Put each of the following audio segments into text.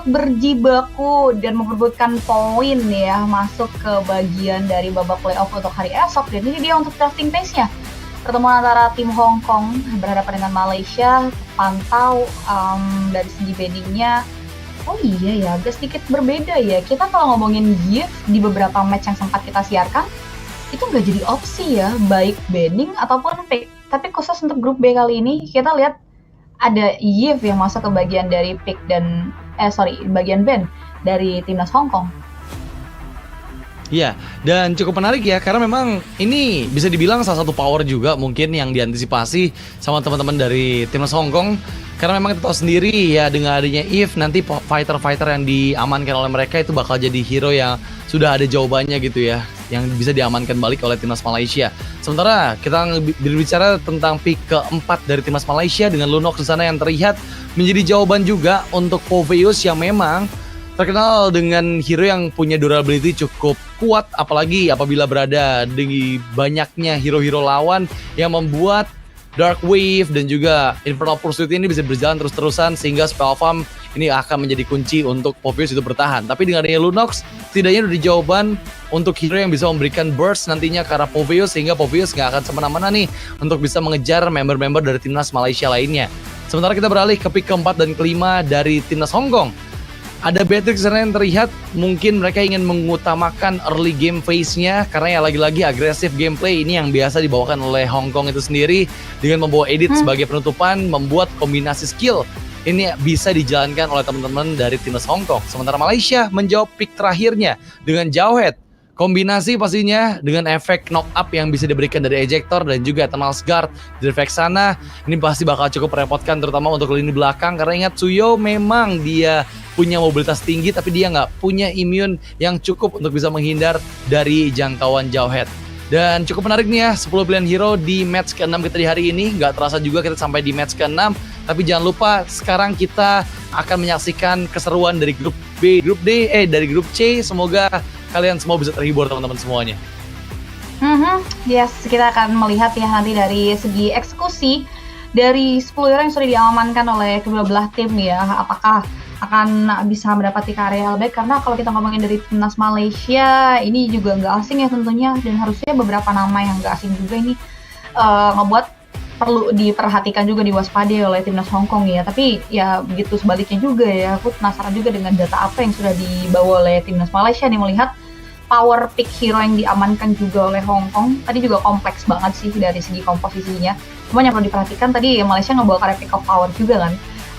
berjibaku dan memperebutkan poin ya masuk ke bagian dari babak playoff untuk hari esok. Dan ini dia untuk drafting pace-nya. Pertemuan antara tim Hong Kong berhadapan dengan Malaysia. Pantau dari segi beddingnya. Oh iya ya, agak sedikit berbeda ya. Kita kalau ngomongin gift di beberapa match yang sempat kita siarkan, itu nggak jadi opsi ya, baik bedding ataupun pick. Tapi khusus untuk grup B kali ini, kita lihat ada Yves yang masuk ke bagian dari pick dan bagian band dari timnas Hong Kong. Iya, dan cukup menarik ya karena memang ini bisa dibilang salah satu power juga mungkin yang diantisipasi sama teman-teman dari timnas Hong Kong. Karena memang kita tahu sendiri ya dengan adanya Yves nanti fighter-fighter yang diamankan oleh mereka itu bakal jadi hero yang sudah ada jawabannya gitu ya, yang bisa diamankan balik oleh timnas Malaysia. Sementara kita berbicara tentang pick keempat dari timnas Malaysia dengan Lunox di sana yang terlihat menjadi jawaban juga untuk Poveus yang memang terkenal dengan hero yang punya durability cukup kuat, apalagi apabila berada di banyaknya hero-hero lawan yang membuat Dark Wave dan juga Infernal Pursuit ini bisa berjalan terus-terusan sehingga spell farm ini akan menjadi kunci untuk Poveus itu bertahan. Tapi dengan adanya Lunox, setidaknya udah jawaban untuk hero yang bisa memberikan burst nantinya ke arah Poveus sehingga Poveus nggak akan semena-mena nih untuk bisa mengejar member-member dari timnas Malaysia lainnya. Sementara kita beralih ke pick keempat dan kelima dari timnas Hong Kong. Ada Beatrix yang terlihat mungkin mereka ingin mengutamakan early game phase-nya karena ya lagi-lagi agresif gameplay ini yang biasa dibawakan oleh Hong Kong itu sendiri dengan membawa edit sebagai penutupan, membuat kombinasi skill ini bisa dijalankan oleh teman-teman dari timnas Hong Kong. Sementara Malaysia menjawab pick terakhirnya dengan Jauhead. Kombinasi pastinya dengan efek knock up yang bisa diberikan dari ejector dan juga Eternal Guard dari Vexana. Ini pasti bakal cukup merepotkan terutama untuk lini belakang karena ingat Suyo memang dia punya mobilitas tinggi tapi dia nggak punya immune yang cukup untuk bisa menghindar dari jangkauan Jauhead. Dan cukup menarik nih ya 10 pilihan hero di match ke-6 kita di hari ini. Nggak terasa juga kita sampai di match ke-6. Tapi jangan lupa sekarang kita akan menyaksikan keseruan dari grup B, grup D, dari grup C. Semoga kalian semua bisa terhibur teman-teman semuanya. Yes, kita akan melihat ya nanti dari segi eksekusi dari 10 hero yang sudah diamankan oleh kedua belah tim ya. Apakah akan bisa mendapati karya yang baik, karena kalau kita ngomongin dari timnas Malaysia ini juga nggak asing ya tentunya, dan harusnya beberapa nama yang nggak asing juga ini ngebuat perlu diperhatikan juga, diwaspadai oleh timnas Hong Kong ya. Tapi ya begitu sebaliknya juga ya, aku penasaran juga dengan data apa yang sudah dibawa oleh timnas Malaysia nih, melihat power pick hero yang diamankan juga oleh Hong Kong. Tadi juga kompleks banget sih dari segi komposisinya. Cuma yang perlu diperhatikan tadi Malaysia ngebawa karya pick of power juga kan.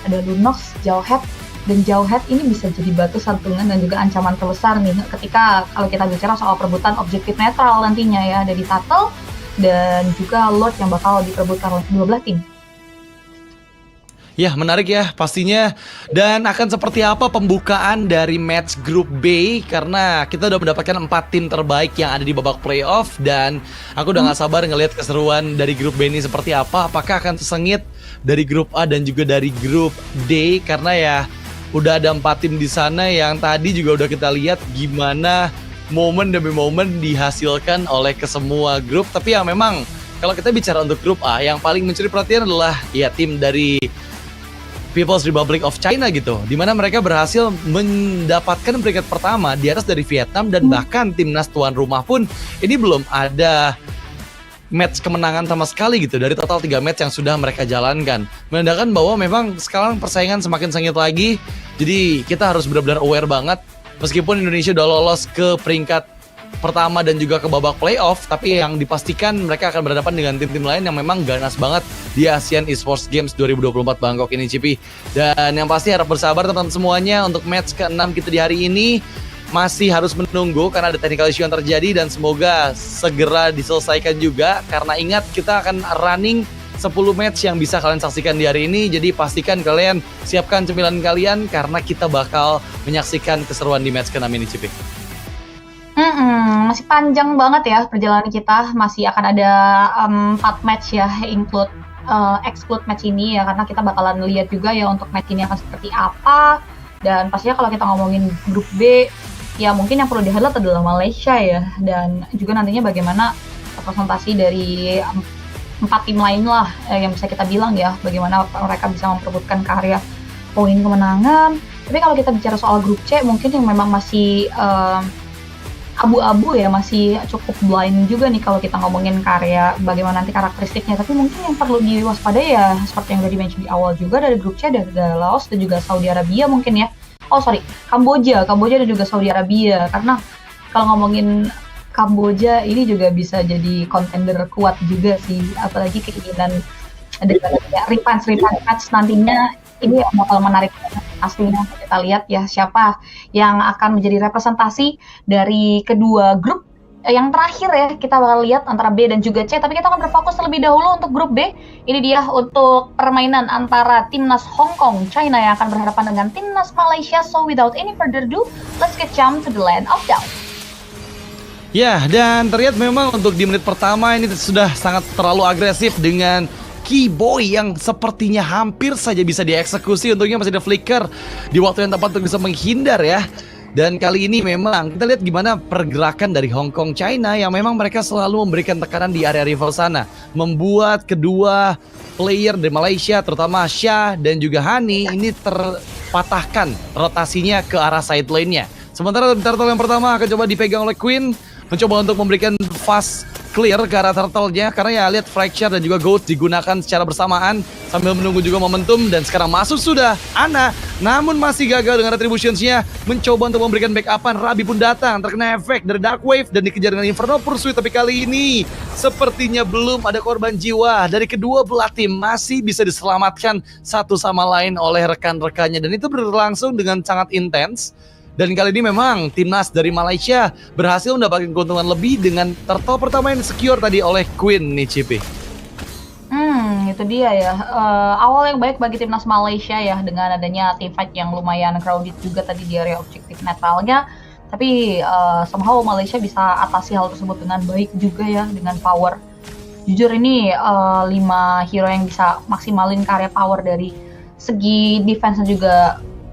Ada Lunox, Jauhead, dan Jauhead ini bisa jadi batu sandungan dan juga ancaman terbesar nih ketika kalau kita bicara soal perebutan objektif netral nantinya ya, dari Turtle dan juga Lord yang bakal diperebutkan oleh kedua belah tim. Ya, menarik ya pastinya. Dan akan seperti apa pembukaan dari match grup B, karena kita udah mendapatkan 4 tim terbaik yang ada di babak playoff. Dan aku udah gak sabar ngelihat keseruan dari grup B ini seperti apa. Apakah akan sesengit dari grup A dan juga dari grup D, karena ya udah ada 4 tim di sana yang tadi juga udah kita lihat gimana momen demi momen dihasilkan oleh kesemua grup. Tapi yang memang kalau kita bicara untuk grup A, yang paling mencuri perhatian adalah ya tim dari People's Republic of China gitu, dimana mereka berhasil mendapatkan peringkat pertama di atas dari Vietnam, dan bahkan timnas tuan rumah pun ini belum ada match kemenangan sama sekali gitu dari total 3 match yang sudah mereka jalankan. Menandakan bahwa memang sekarang persaingan semakin sengit lagi, jadi kita harus benar-benar aware banget. Meskipun Indonesia udah lolos ke peringkat pertama dan juga ke babak playoff, tapi yang dipastikan mereka akan berhadapan dengan tim-tim lain yang memang ganas banget di Asian Esports Games 2024 Bangkok ini, Cipi. Dan yang pasti harap bersabar teman-teman semuanya untuk match ke-6 kita di hari ini. Masih harus menunggu karena ada technical issue yang terjadi, dan semoga segera diselesaikan juga, karena ingat kita akan running 10 match yang bisa kalian saksikan di hari ini. Jadi pastikan kalian siapkan cemilan kalian karena kita bakal menyaksikan keseruan di match ke-6 ini, Cipi. Masih panjang banget ya perjalanan kita, masih akan ada 4 match ya, exclude match ini ya, karena kita bakalan lihat juga ya untuk match ini akan seperti apa. Dan pastinya kalau kita ngomongin grup B, ya mungkin yang perlu di-highlight adalah Malaysia ya, dan juga nantinya bagaimana representasi dari 4 tim lain lah yang bisa kita bilang ya, bagaimana mereka bisa memperebutkan karya poin kemenangan Tapi kalau kita bicara soal grup C, mungkin yang memang masih abu-abu ya, masih cukup blind juga nih kalau kita ngomongin karya bagaimana nanti karakteristiknya. Tapi mungkin yang perlu diwaspadai ya seperti yang udah di-mention di awal juga, dari grup C ada Laos dan juga Saudi Arabia mungkin ya. Kamboja dan juga Saudi Arabia. Karena kalau ngomongin Kamboja ini juga bisa jadi contender kuat juga sih, apalagi keinginan dengan revanche match nantinya ini bakal menarik pastinya. Kita lihat ya siapa yang akan menjadi representasi dari kedua grup. Yang terakhir ya kita bakal lihat antara B dan juga C, tapi kita akan berfokus terlebih dahulu untuk grup B. Ini dia untuk permainan antara timnas Hong Kong China yang akan berhadapan dengan timnas Malaysia. So without any further ado, let's get jump to the land of doubt. Ya, dan terlihat memang untuk di menit pertama ini sudah sangat terlalu agresif dengan Keyboy yang sepertinya hampir saja bisa dieksekusi. Untungnya masih ada flicker di waktu yang tepat untuk bisa menghindar ya. Dan kali ini memang kita lihat gimana pergerakan dari Hong Kong China yang memang mereka selalu memberikan tekanan di area rival sana, membuat kedua player dari Malaysia terutama Syah dan juga Hani ini terpatahkan rotasinya ke arah side lane-nya. Sementara turtle yang pertama akan coba dipegang oleh Queen, mencoba untuk memberikan fast clear ke arah turtle-nya karena ya lihat Fracture dan juga Ghost digunakan secara bersamaan sambil menunggu juga momentum. Dan sekarang masuk sudah Ana, namun masih gagal dengan retributions-nya, mencoba untuk memberikan backup-an. Rabi pun datang, terkena efek dari Dark Wave dan dikejar dengan Inferno Pursuit, tapi kali ini sepertinya belum ada korban jiwa dari kedua belah tim, masih bisa diselamatkan satu sama lain oleh rekan-rekannya dan itu berlangsung dengan sangat intens. Dan kali ini memang timnas dari Malaysia berhasil mendapatkan keuntungan lebih dengan turtle pertama yang secure tadi oleh Queen nih, Cipi. Itu dia ya. Awal yang baik bagi timnas Malaysia ya dengan adanya teamfight yang lumayan crowded juga tadi di area objektif netralnya. Tapi somehow Malaysia bisa atasi hal tersebut dengan baik juga ya, dengan power. Jujur ini 5 hero yang bisa maksimalin karya power dari segi defense dan juga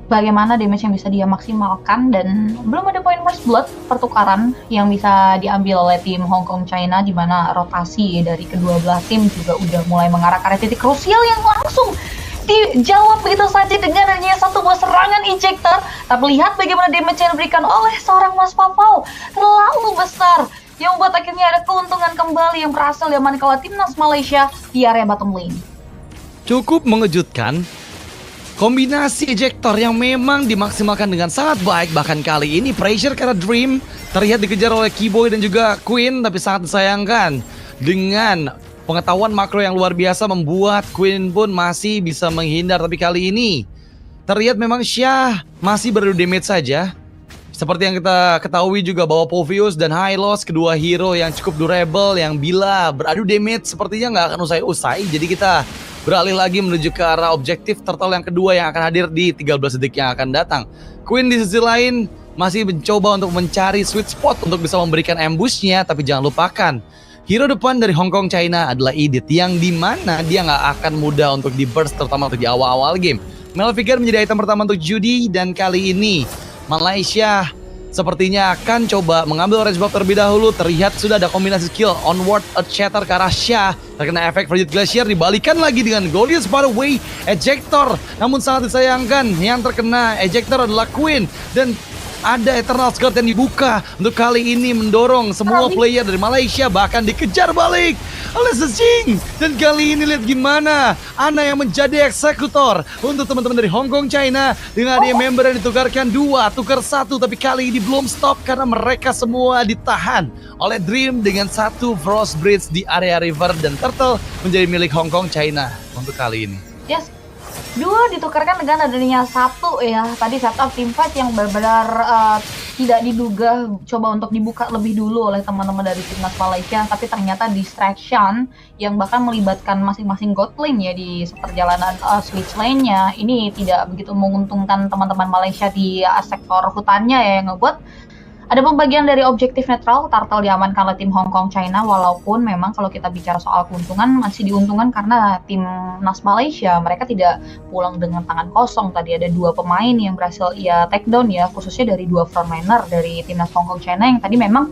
bagaimana damage yang bisa dia maksimalkan. Dan belum ada poin first blood pertukaran yang bisa diambil oleh tim Hong Kong China, di mana rotasi dari kedua belah tim juga udah mulai mengarah ke arah titik krusial yang langsung dijawab begitu saja dengan hanya satu buah serangan ejector. Tapi lihat bagaimana damage yang diberikan oleh seorang Mas Papau terlalu besar yang membuat akhirnya ada keuntungan kembali yang berhasil diamankan oleh timnas Malaysia di area bottom lane. Cukup mengejutkan. Kombinasi ejector yang memang dimaksimalkan dengan sangat baik. Bahkan kali ini pressure karena Dream terlihat dikejar oleh Keyboy dan juga Queen, tapi sangat disayangkan dengan pengetahuan makro yang luar biasa membuat Queen pun masih bisa menghindar. Tapi kali ini terlihat memang Syah masih beradu damage saja. Seperti yang kita ketahui juga bahwa Povius dan Hylos, kedua hero yang cukup durable, yang bila beradu damage sepertinya nggak akan usai-usai. Jadi kita beralih lagi menuju ke arah objektif turtle yang kedua yang akan hadir di 13 detik yang akan datang. Queen di sisi lain masih mencoba untuk mencari sweet spot untuk bisa memberikan ambushnya, tapi jangan lupakan hero depan dari Hong Kong China adalah Edith yang dimana dia nggak akan mudah untuk di burst terutama untuk di awal-awal game. Malfigure menjadi item pertama untuk Judy dan kali ini Malaysia sepertinya akan coba mengambil orange buff terlebih dahulu. Terlihat sudah ada kombinasi skill onward Earth Shatter ke arah Syah, terkena efek Frigid Glacier, dibalikan lagi dengan Goldius Pathway Ejector. Namun sangat disayangkan yang terkena ejector adalah Queen dan ada Eternal Skirt yang dibuka untuk kali ini mendorong semua player dari Malaysia, bahkan dikejar balik oleh Zheng. Dan kali ini lihat gimana Ana yang menjadi eksekutor untuk teman-teman dari Hong Kong China dengan dia member yang ditukarkan 2, tukar 1, tapi kali ini belum stop karena mereka semua ditahan oleh Dream dengan 1 Frost Bridge di area river dan Turtle menjadi milik Hong Kong China untuk kali ini. Yes. 2 ditukarkan dengan adanya 1 ya. Tadi setup teamfight yang benar-benar tidak diduga, coba untuk dibuka lebih dulu oleh teman-teman dari timnas Malaysia, tapi ternyata distraction yang bahkan melibatkan masing-masing god lane ya di seperjalanan switch lane-nya. Ini tidak begitu menguntungkan teman-teman Malaysia di sektor hutannya ya, yang ngebuat ada pembagian dari objektif netral. Turtle diamankan oleh tim Hong Kong China, walaupun memang kalau kita bicara soal keuntungan masih diuntungkan karena timnas Malaysia mereka tidak pulang dengan tangan kosong. Tadi ada 2 pemain yang berhasil ia take down ya, khususnya dari 2 frontliner dari timnas Hong Kong China yang tadi memang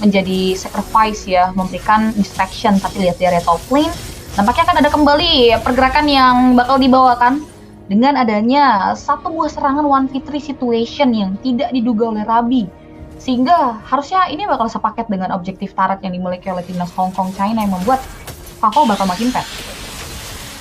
menjadi sacrifice ya, memberikan distraction. Tapi lihat di area top lane nampaknya akan ada kembali pergerakan yang bakal dibawakan dengan adanya satu buah serangan 1v3 situation yang tidak diduga oleh Rabi. Sehingga harusnya ini bakal sepaket dengan objektif turret yang dimiliki oleh timnas Hong Kong China yang membuat Favo bakal makin pet.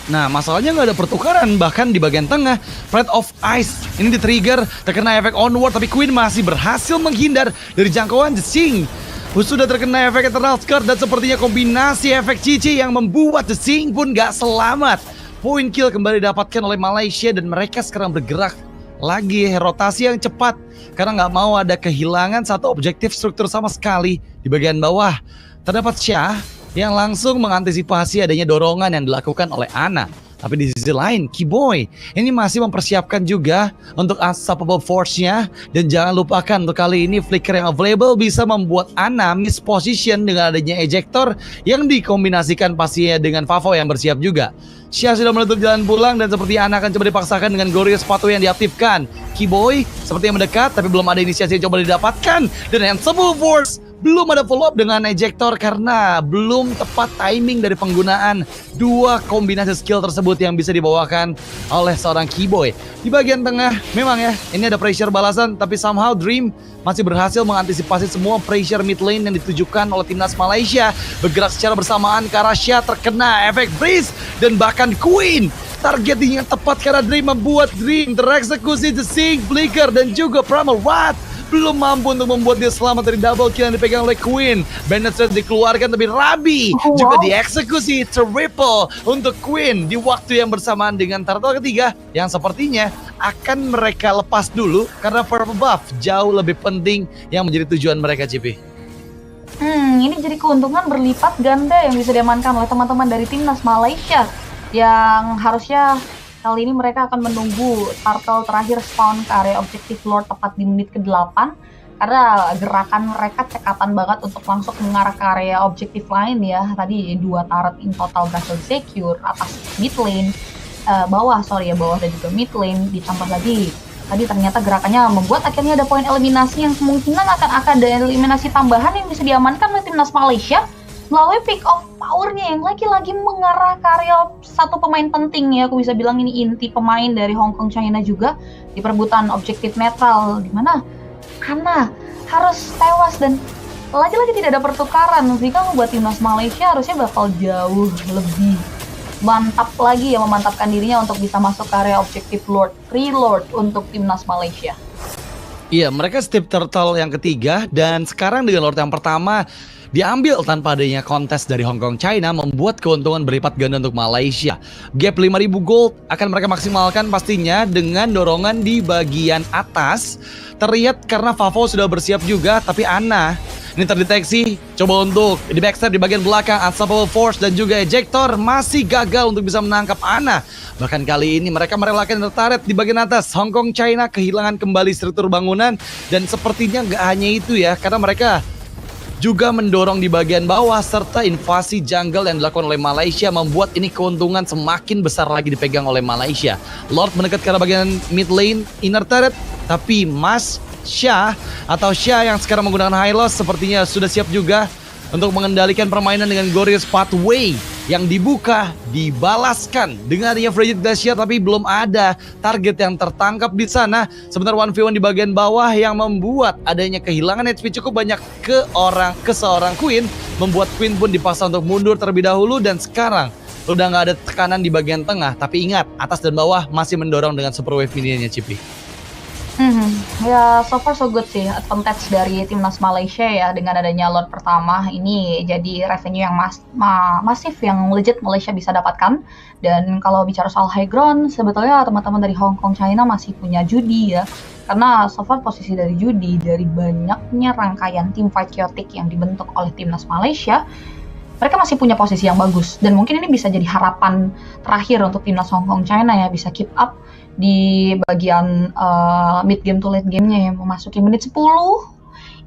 Nah, masalahnya nggak ada pertukaran, bahkan di bagian tengah, Pride of Ice ini di-trigger, terkena efek onward, tapi Queen masih berhasil menghindar dari jangkauan The Sing. Sudah terkena efek Eternal Skirt dan sepertinya kombinasi efek Cici yang membuat The Sing pun nggak selamat. Point kill kembali didapatkan oleh Malaysia dan mereka sekarang bergerak lagi rotasi yang cepat karena nggak mau ada kehilangan satu objektif struktur sama sekali. Di bagian bawah terdapat Syah yang langsung mengantisipasi adanya dorongan yang dilakukan oleh Ana. Tapi di sisi lain, Kiboy ini masih mempersiapkan juga untuk unstoppable force-nya. Dan jangan lupakan untuk kali ini flicker yang available bisa membuat Ana miss position dengan adanya ejector yang dikombinasikan pastinya dengan Favo yang bersiap juga. Syah sudah menutup jalan pulang dan seperti Ana akan coba dipaksakan dengan Glorious sepatu yang diaktifkan. Kiboy seperti yang mendekat tapi belum ada inisiasi yang coba didapatkan. Dan Unstoppable Force belum ada follow up dengan ejector karena belum tepat timing dari penggunaan dua kombinasi skill tersebut yang bisa dibawakan oleh seorang Kiboy. Di bagian tengah memang ya ini ada pressure balasan tapi somehow Dream masih berhasil mengantisipasi semua pressure mid lane yang ditujukan oleh timnas Malaysia. Bergerak secara bersamaan ke arah Syah, terkena efek freeze dan bahkan Queen targeting yang tepat karena Dream membuat Dream tereksekusi The Sing, Flicker dan juga Primal Rod belum mampu untuk membuat dia selamat dari double kill yang dipegang oleh Queen. Bennett sudah dikeluarkan tapi Rabi juga dieksekusi triple untuk Queen di waktu yang bersamaan dengan turtle ketiga yang sepertinya akan mereka lepas dulu karena purple buff jauh lebih penting yang menjadi tujuan mereka, Cipi. Ini jadi keuntungan berlipat ganda yang bisa diamankan oleh teman-teman dari timnas Malaysia yang harusnya kali ini mereka akan menunggu turtle terakhir spawn ke area objektif Lord tepat di menit ke-8 karena gerakan mereka cekatan banget untuk langsung mengarah ke area objektif lain ya. Tadi 2 turret in total berhasil secure atas mid lane, bawah dan juga mid lane, ditambah lagi tadi ternyata gerakannya membuat akhirnya ada poin eliminasi yang kemungkinan akan ada eliminasi tambahan yang bisa diamankan oleh timnas Malaysia melalui pick off powernya yang lagi-lagi mengarah ke area satu pemain penting ya, aku bisa bilang ini inti pemain dari Hong Kong China juga di perebutan objektif netral di mana Ana harus tewas dan lagi-lagi tidak ada pertukaran sehingga membuat timnas Malaysia harusnya bakal jauh lebih mantap lagi ya memantapkan dirinya untuk bisa masuk ke area objektif Lord, Free Lord untuk timnas Malaysia. Iya, mereka step turtle yang ketiga dan sekarang dengan Lord yang pertama diambil tanpa adanya kontes dari Hong Kong China membuat keuntungan berlipat ganda untuk Malaysia. Gap 5.000 gold akan mereka maksimalkan pastinya dengan dorongan di bagian atas. Terlihat karena Favo sudah bersiap juga tapi Ana ini terdeteksi coba untuk di backstab di bagian belakang. Unstoppable Force dan juga ejector masih gagal untuk bisa menangkap Ana. Bahkan kali ini mereka merelakan turret di bagian atas. Hong Kong China kehilangan kembali struktur bangunan dan sepertinya nggak hanya itu ya karena mereka juga mendorong di bagian bawah serta invasi jungle yang dilakukan oleh Malaysia membuat ini keuntungan semakin besar lagi dipegang oleh Malaysia. Lord mendekat ke arah bagian mid lane inner turret tapi Syah yang sekarang menggunakan high loss sepertinya sudah siap juga untuk mengendalikan permainan dengan Glorious Pathway yang dibuka, dibalaskan dengan adanya Frigid Glacier tapi belum ada target yang tertangkap di sana. Sebentar 1v1 di bagian bawah yang membuat adanya kehilangan HP cukup banyak ke seorang Queen, membuat Queen pun dipaksa untuk mundur terlebih dahulu dan sekarang udah nggak ada tekanan di bagian tengah. Tapi ingat, atas dan bawah masih mendorong dengan super wave mininya, Cipi. Ya so far so good sih advantage dari timnas Malaysia ya dengan adanya Lord pertama ini jadi revenue yang masif yang legit Malaysia bisa dapatkan. Dan kalau bicara soal high ground sebetulnya teman-teman dari Hong Kong China masih punya Judy ya, karena so far posisi dari Judy dari banyaknya rangkaian tim fight chaotic yang dibentuk oleh timnas Malaysia mereka masih punya posisi yang bagus dan mungkin ini bisa jadi harapan terakhir untuk timnas Hong Kong China ya bisa keep up di bagian mid game to late game-nya yang memasuki menit 10.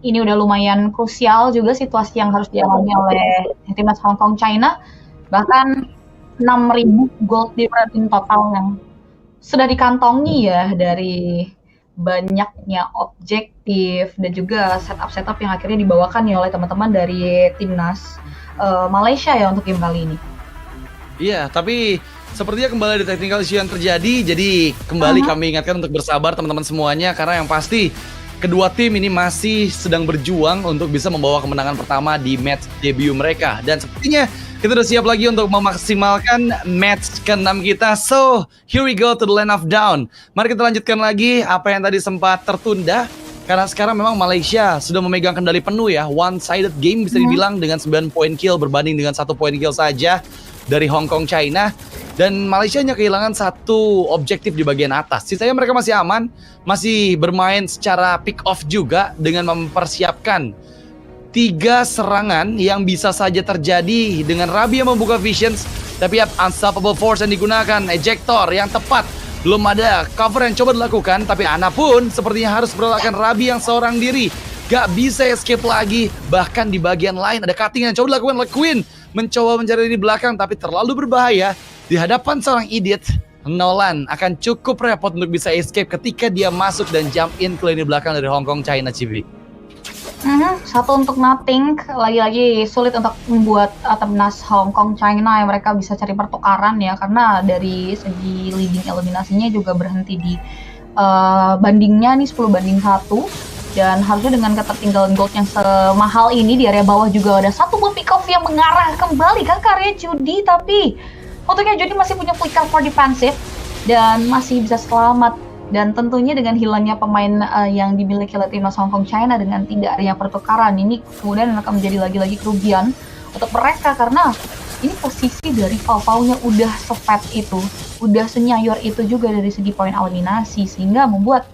Ini udah lumayan krusial juga situasi yang harus dialami oleh timnas Hong Kong China. Bahkan 6.000 gold difference in total yang sudah dikantongi ya dari banyaknya objektif dan juga setup yang akhirnya dibawakan ya oleh teman-teman dari timnas Malaysia ya untuk game kali ini. Iya, tapi Sepertinya kembali ada technical issue yang terjadi, jadi kembali kami ingatkan untuk bersabar teman-teman semuanya, karena yang pasti kedua tim ini masih sedang berjuang untuk bisa membawa kemenangan pertama di match debut mereka. Dan sepertinya kita udah siap lagi untuk memaksimalkan match ke-6 kita. So, here we go to the land of down. Mari kita lanjutkan lagi apa yang tadi sempat tertunda. Karena sekarang memang Malaysia sudah memegang kendali penuh ya. One-sided game bisa dibilang dengan 9 poin kill berbanding dengan 1 poin kill saja dari Hong Kong China. Dan Malaysia hanya kehilangan 1 objektif di bagian atas. Sisanya mereka masih aman, masih bermain secara pick off juga dengan mempersiapkan 3 serangan yang bisa saja terjadi dengan Rabi yang membuka visions. Tapi unstoppable force yang digunakan, ejector yang tepat. Belum ada cover yang coba dilakukan, tapi Ana pun sepertinya harus berlakukan Rabi yang seorang diri. Gak bisa escape lagi, bahkan di bagian lain ada cutting yang coba dilakukan oleh Queen. Mencoba mencari di belakang, tapi terlalu berbahaya. Di hadapan seorang idiot, Nolan akan cukup repot untuk bisa escape ketika dia masuk dan jump in ke lini belakang dari Hong Kong China, Cibi. 1 untuk nothing, lagi-lagi sulit untuk membuat timnas Hong Kong China yang mereka bisa cari pertukaran ya, karena dari segi leading eliminasinya juga berhenti di bandingnya nih 10-1, dan harusnya dengan ketertinggalan gold yang semahal ini di area bawah juga ada 1 buah pick off yang mengarah kembali ke karya Judy, tapi untungnya Judy masih punya flicker for defensive dan masih bisa selamat. Dan tentunya dengan hilangnya pemain yang dimiliki oleh timnas Hong Kong China dengan tidak adanya pertukaran, ini kemudian akan menjadi lagi-lagi kerugian untuk mereka, karena ini posisi dari Fau-Fau-nya udah sepet itu, udah senyayur itu juga dari segi poin eliminasi, sehingga membuat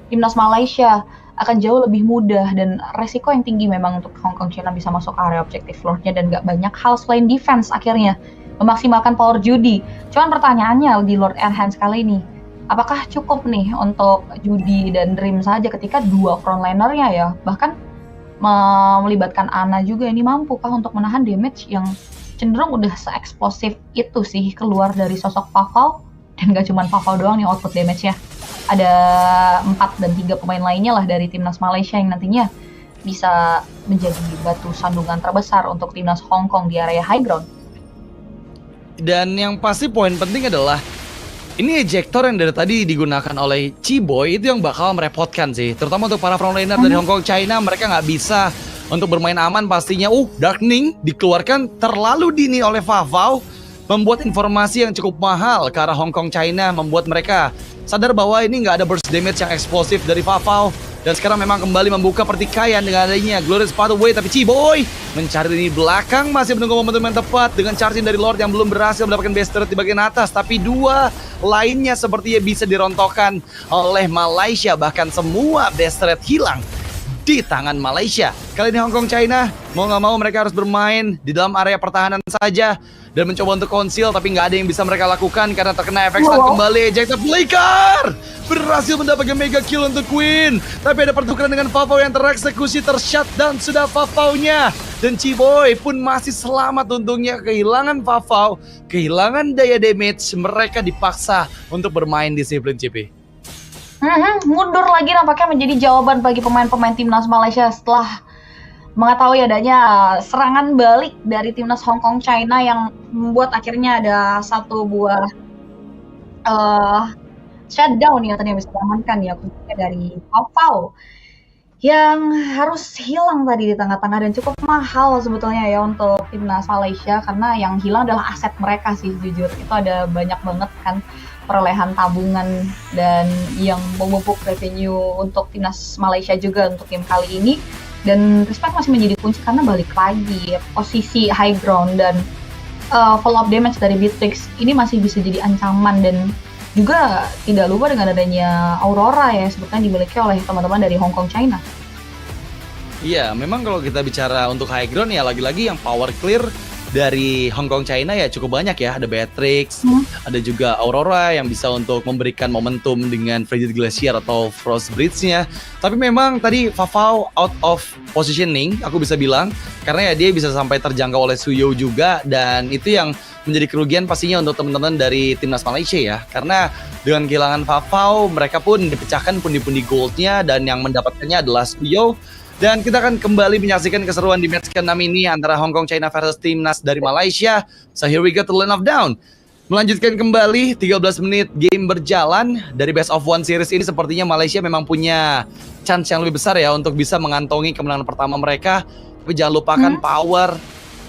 timnas Malaysia akan jauh lebih mudah dan resiko yang tinggi memang untuk Hong Kong China bisa masuk area objective floor-nya dan gak banyak hal selain defense akhirnya memaksimalkan power Judy. Cuman pertanyaannya di Lord Enhance kali ini, apakah cukup nih untuk Judy dan Dream saja ketika 2 frontlinernya ya, bahkan melibatkan Ana juga, ini mampukah untuk menahan damage yang cenderung udah se-eksplosif itu sih keluar dari sosok Fau-Fau? Dan gak cuma Fau-Fau doang nih output damage-nya, ada 4 dan 3 pemain lainnya lah dari timnas Malaysia yang nantinya bisa menjadi batu sandungan terbesar untuk timnas Hong Kong di area high ground. Dan yang pasti poin penting adalah ini ejector yang dari tadi digunakan oleh Ciboy itu yang bakal merepotkan sih, terutama untuk para frontliner dari Hong Kong China. Mereka nggak bisa untuk bermain aman pastinya. Darkening dikeluarkan terlalu dini oleh Fau-Fau, membuat informasi yang cukup mahal ke arah Hong Kong China, membuat mereka sadar bahwa ini nggak ada burst damage yang eksplosif dari Fau-Fau. Dan sekarang memang kembali membuka pertikaian dengan adanya Glorious Pathway, tapi Ciboy mencari di belakang, masih menunggu momentum yang tepat dengan charging dari Lord yang belum berhasil mendapatkan base turret di bagian atas. Tapi 2 lainnya sepertinya bisa dirontokkan oleh Malaysia, bahkan semua base turret hilang di tangan Malaysia. Kali ini Hong Kong China mau nggak mau mereka harus bermain di dalam area pertahanan saja dan mencoba untuk conceal, tapi nggak ada yang bisa mereka lakukan karena terkena efek stun kembali. Ejector Flicker berhasil mendapatkan mega kill untuk Queen, tapi ada pertukaran dengan Fau-Fau yang tereksekusi, tershutdown sudah Fau-Fau-nya. Dan Ciboy pun masih selamat untungnya. Kehilangan Fau-Fau, kehilangan daya damage, mereka dipaksa untuk bermain disiplin, Cipi. Mundur lagi nampaknya menjadi jawaban bagi pemain-pemain timnas Malaysia setelah mengetahui adanya serangan balik dari timnas Hong Kong China yang membuat akhirnya ada 1 buah shutdown yang tadi bisa diamankan ya, khususnya dari Fau-Fau yang harus hilang tadi di tengah-tengah, dan cukup mahal sebetulnya ya untuk timnas Malaysia, karena yang hilang adalah aset mereka sih jujur. Itu ada banyak banget kan perolehan tabungan dan yang memupuk revenue untuk timnas Malaysia juga untuk game kali ini. Dan Respect masih menjadi kunci karena balik lagi posisi high ground dan follow-up damage dari Beatrix ini masih bisa jadi ancaman. Dan juga tidak lupa dengan adanya Aurora ya sebetulnya dimiliki oleh teman-teman dari Hong Kong China. Iya, memang kalau kita bicara untuk high ground ya lagi-lagi yang power clear dari Hong Kong China ya cukup banyak ya. Ada Beatrix, ada juga Aurora yang bisa untuk memberikan momentum dengan Frigid Glacier atau Frost Bridge-nya. Tapi memang tadi Fau-Fau out of positioning, aku bisa bilang, karena ya dia bisa sampai terjangkau oleh Suyo juga, dan itu yang menjadi kerugian pastinya untuk teman-teman dari timnas Malaysia ya. Karena dengan kehilangan Fau-Fau, mereka pun dipecahkan pundi-pundi goldnya, dan yang mendapatkannya adalah Suyo. Dan kita akan kembali menyaksikan keseruan di match ke-6 ini antara Hong Kong China versus timnas dari Malaysia. So here we go to Land of Down. Melanjutkan kembali 13 menit game berjalan dari best of one series ini, sepertinya Malaysia memang punya chance yang lebih besar ya untuk bisa mengantongi kemenangan pertama mereka. Tapi jangan lupakan power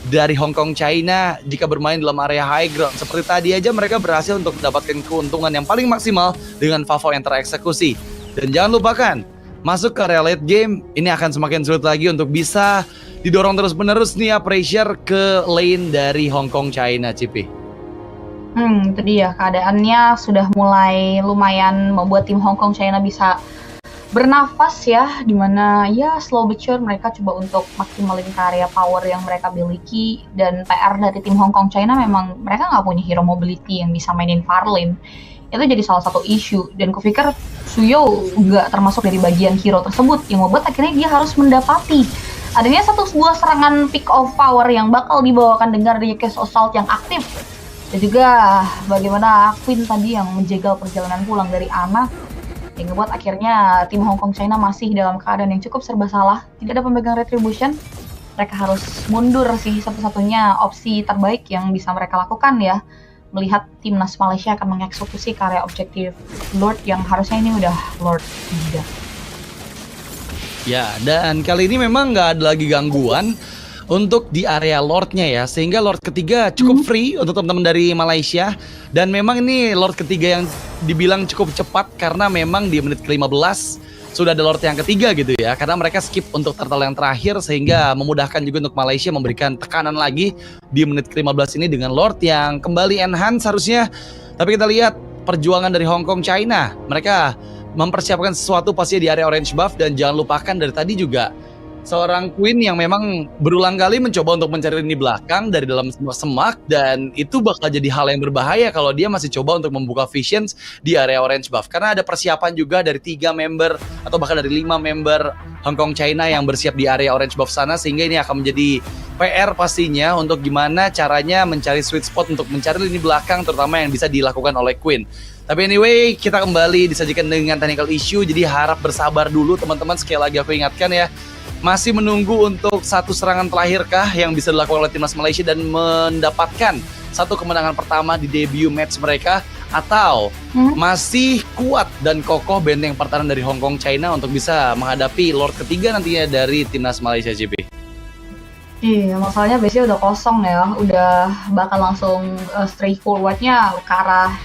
dari Hong Kong China jika bermain dalam area high ground. Seperti tadi aja mereka berhasil untuk mendapatkan keuntungan yang paling maksimal dengan FaVo yang tereksekusi. Dan jangan lupakan, masuk ke area late game ini akan semakin sulit lagi untuk bisa didorong terus-menerus nih ya pressure ke lane dari Hong Kong China, Cipi. Itu dia, keadaannya sudah mulai lumayan membuat tim Hong Kong China bisa bernafas ya, dimana ya slow but sure mereka coba untuk maksimalin karya power yang mereka miliki. Dan PR dari tim Hong Kong China memang mereka nggak punya hero mobility yang bisa mainin Farlane. Itu jadi salah satu isu, dan kupikir Suyo nggak termasuk dari bagian hero tersebut, yang membuat akhirnya dia harus mendapati adanya sebuah serangan pick of power yang bakal dibawakan dengan Request Assault yang aktif. Dan juga bagaimana Queen tadi yang menjegal perjalanan pulang dari Ana, yang membuat akhirnya tim Hong Kong China masih dalam keadaan yang cukup serba salah. Tidak ada pemegang retribution, mereka harus mundur sih, satu-satunya opsi terbaik yang bisa mereka lakukan ya, melihat timnas Malaysia akan mengeksekusi karya objektif Lord yang harusnya ini udah Lord juga. Ya, dan kali ini memang nggak ada lagi gangguan untuk di area Lordnya ya, sehingga Lord ketiga cukup free untuk teman-teman dari Malaysia. Dan memang ini Lord ketiga yang dibilang cukup cepat karena memang di menit ke-15 sudah ada Lord yang ketiga gitu ya, karena mereka skip untuk turtle yang terakhir, sehingga memudahkan juga untuk Malaysia memberikan tekanan lagi di menit ke-15 ini dengan Lord yang kembali enhance harusnya. Tapi kita lihat perjuangan dari Hong Kong China, mereka mempersiapkan sesuatu pasti di area orange buff. Dan jangan lupakan dari tadi juga seorang Queen yang memang berulang kali mencoba untuk mencari lini belakang dari dalam semak, dan itu bakal jadi hal yang berbahaya kalau dia masih coba untuk membuka visions di area orange buff, karena ada persiapan juga dari 3 member atau bahkan dari 5 member Hong Kong China yang bersiap di area orange buff sana, sehingga ini akan menjadi PR pastinya untuk gimana caranya mencari sweet spot untuk mencari lini belakang, terutama yang bisa dilakukan oleh Queen. Tapi anyway, kita kembali disajikan dengan technical issue, jadi harap bersabar dulu teman-teman. Sekali lagi aku ingatkan ya, masih menunggu untuk satu serangan terakhirkah yang bisa dilakukan oleh timnas Malaysia dan mendapatkan satu kemenangan pertama di debut match mereka, atau masih kuat dan kokoh benteng pertahanan dari Hong Kong China untuk bisa menghadapi Lord ketiga nantinya dari timnas Malaysia, JP. Iya, masalahnya biasanya udah kosong ya, udah bakal langsung straight forwardnya ke arah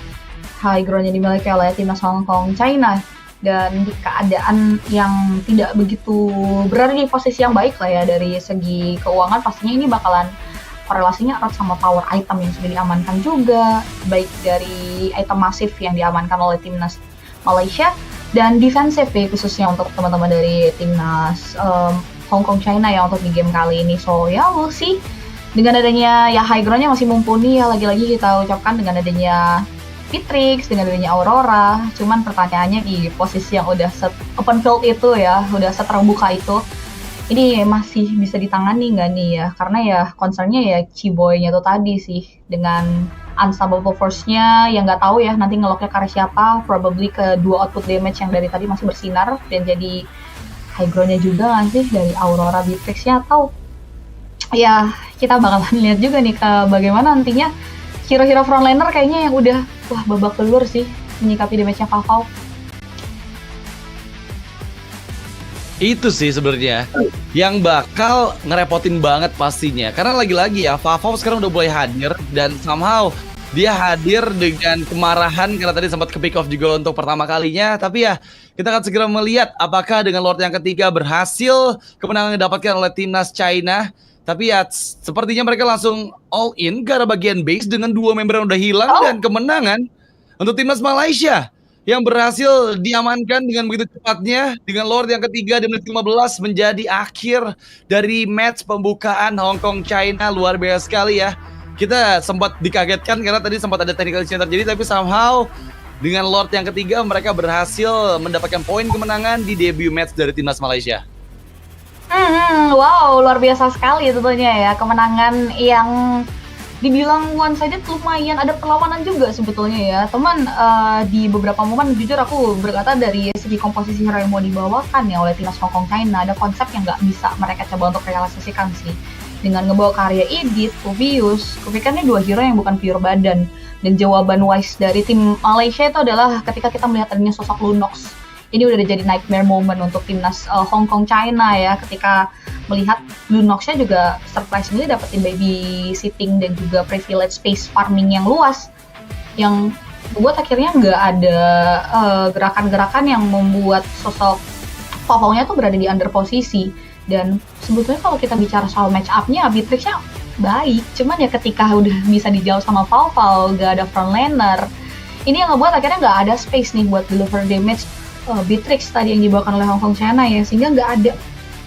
high ground yang dimiliki oleh timnas Hong Kong China. Dan di keadaan yang tidak begitu berada di posisi yang baik lah ya dari segi keuangan, pastinya ini bakalan korelasinya erat sama power item yang sudah diamankan juga, baik dari item masif yang diamankan oleh timnas Malaysia dan defensif ya, khususnya untuk teman-teman dari timnas Hong Kong China ya untuk di game kali ini. So ya we'll see, dengan adanya ya high groundnya masih mumpuni ya, lagi-lagi kita ucapkan dengan adanya Pitrix, dengan adanya Aurora. Cuman pertanyaannya di posisi yang udah set open field itu ya, udah set terbuka itu, ini masih bisa ditangani nggak nih ya? Karena ya concernnya ya Ciboy-nya tuh tadi sih, dengan unstoppable force-nya yang nggak tahu ya nanti ngeloknya ke arah siapa, probably ke 2 output damage yang dari tadi masih bersinar, dan jadi high ground-nya juga nggak sih dari Aurora Pitrix-nya, atau ya kita bakalan lihat juga nih ke bagaimana nantinya hero-hero frontliner kayaknya yang udah babak belur sih menyikapi damage-nya FaVo. Itu sih sebenarnya yang bakal ngerepotin banget pastinya, karena lagi-lagi ya FaVo sekarang udah mulai hadir, dan somehow dia hadir dengan kemarahan karena tadi sempat ke pick off juga untuk pertama kalinya. Tapi ya kita akan segera melihat apakah dengan Lord yang ketiga berhasil kemenangan yang didapatkan oleh timnas China. Tapi ya sepertinya mereka langsung all in ke arah bagian base dengan 2 member yang udah hilang. Dan kemenangan untuk timnas Malaysia yang berhasil diamankan dengan begitu cepatnya dengan Lord yang ketiga di menit 15 menjadi akhir dari match pembukaan Hong Kong China. Luar biasa sekali ya. Kita sempat dikagetkan karena tadi sempat ada technical issue yang terjadi, tapi somehow dengan Lord yang ketiga mereka berhasil mendapatkan poin kemenangan di debut match dari timnas Malaysia. Wow, luar biasa sekali tentunya ya, kemenangan yang dibilang one sided lumayan ada perlawanan juga sebetulnya ya teman. Di beberapa momen jujur aku berkata dari segi komposisi hero yang mau dibawakan ya oleh timnas Hong Kong China, ada konsep yang nggak bisa mereka coba untuk realisasikan sih, dengan ngebawa karya Edith, Puvius. Kupikir ini dua hero yang bukan pure badan. Dan jawaban wise dari tim Malaysia itu adalah ketika kita melihat adanya sosok Lunox. Ini udah jadi nightmare moment untuk timnas Hong Kong China ya, ketika melihat Lunox-nya juga surprisingly dapetin babysitting dan juga privilege space farming yang luas, yang membuat akhirnya nggak ada gerakan-gerakan yang membuat sosok Pau-Pau-nya tuh berada di under posisi. Dan sebetulnya kalau kita bicara soal match up-nya, Beatrix-nya baik, cuman ya ketika udah bisa dijauh sama Pau-Pau, nggak ada frontliner, ini yang ngebuat akhirnya nggak ada space nih buat deliver damage Beatrix tadi yang dibawakan oleh Hong Kong China ya, sehingga nggak ada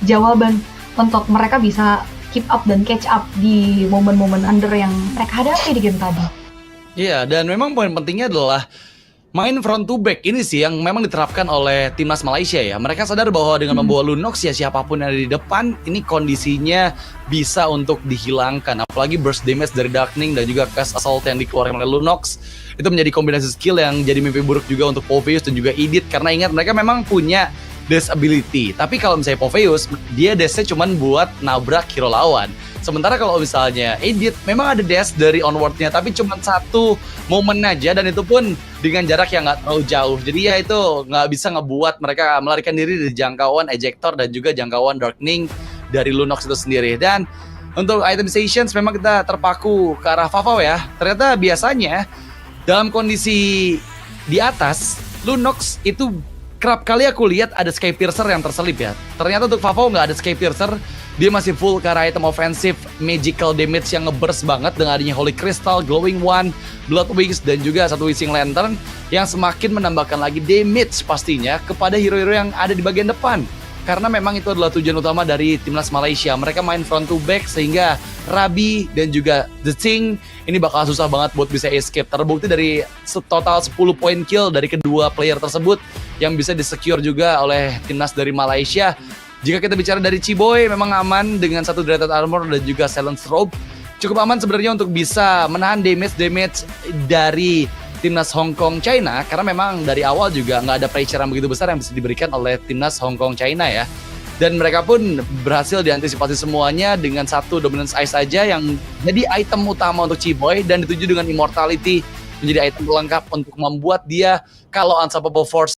jawaban untuk mereka bisa keep up dan catch up di momen-momen under yang mereka hadapi di game tadi. Iya, dan memang poin pentingnya adalah main front to back ini sih yang memang diterapkan oleh timnas Malaysia ya. Mereka sadar bahwa dengan membawa Lunox ya siapapun yang ada di depan ini kondisinya bisa untuk dihilangkan. Apalagi burst damage dari Darkning dan juga cast assault yang dikeluarkan oleh Lunox. Itu menjadi kombinasi skill yang jadi mimpi buruk juga untuk Poveus dan juga Edith, karena ingat mereka memang punya dash ability. Tapi kalau misalnya Poveus, dia dashnya cuma buat nabrak hero lawan. Sementara kalau misalnya Edith memang ada dash dari onwardnya, tapi cuma satu momen aja, dan itu pun dengan jarak yang nggak terlalu jauh. Jadi ya itu nggak bisa ngebuat mereka melarikan diri dari jangkauan ejector dan juga jangkauan darkening dari Lunox itu sendiri. Dan untuk item stations memang kita terpaku ke arah Pau-Pau ya. Ternyata biasanya dalam kondisi di atas, Lunox itu kerap kali aku lihat ada Sky Piercer yang terselip ya. Ternyata untuk Pau-Pau nggak ada Sky Piercer. Dia masih full ke arah item offensive magical damage yang ngeburst banget dengan adanya Holy Crystal, Glowing One, Blood Wings, dan juga satu Wishing Lantern yang semakin menambahkan lagi damage pastinya kepada hero-hero yang ada di bagian depan. Karena memang itu adalah tujuan utama dari timnas Malaysia. Mereka main front to back sehingga Rabi dan juga The Thing ini bakal susah banget buat bisa escape. Terbukti dari total 10 point kill dari kedua player tersebut yang bisa disecure juga oleh timnas dari Malaysia. Jika kita bicara dari Chiboy, memang aman dengan satu Dreaded Armor dan juga Silence Robe. Cukup aman sebenarnya untuk bisa menahan damage dari timnas Hong Kong China, karena memang dari awal juga nggak ada pressure yang begitu besar yang bisa diberikan oleh timnas Hong Kong China ya. Dan mereka pun berhasil diantisipasi semuanya dengan satu Dominance Ice saja yang jadi item utama untuk Chiboy, dan dituju dengan Immortality menjadi item pelengkap untuk membuat dia kalau Unstoppable Force